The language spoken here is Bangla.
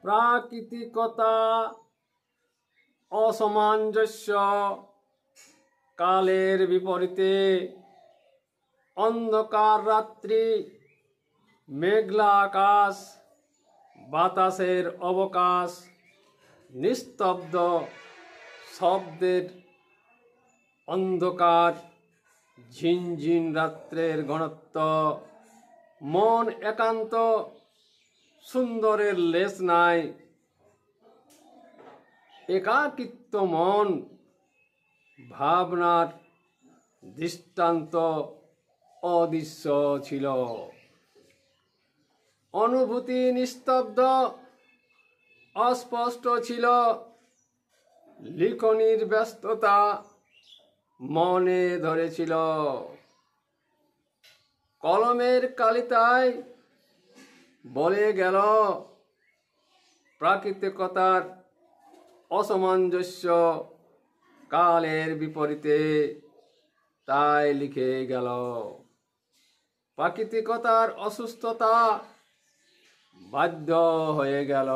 প্রাকৃতিকতা অসামঞ্জস্য কালের বিপরীতে অন্ধকার রাত্রি মেঘলা আকাশ বাতাসের অবকাশ নিস্তব্ধ শব্দের অন্ধকার ঝিনঝিন রাত্রের ঘনত্ব মন একান্ত সুন্দরের লেশ নাই একাকিত্ব মন ভাবনার দৃষ্টান্ত অদৃশ্য ছিল অনুভূতি নিস্তব্ধ অস্পষ্ট ছিল লিখনির ব্যস্ততা মনে ধরেছিল কলমের কালিতায় বলে গেল প্রাকৃতিকতার অসামঞ্জস্য কালের বিপরীতে তাই লিখে গেল প্রাকৃতিকতার অসুস্থতা বাধ্য হয়ে গেল।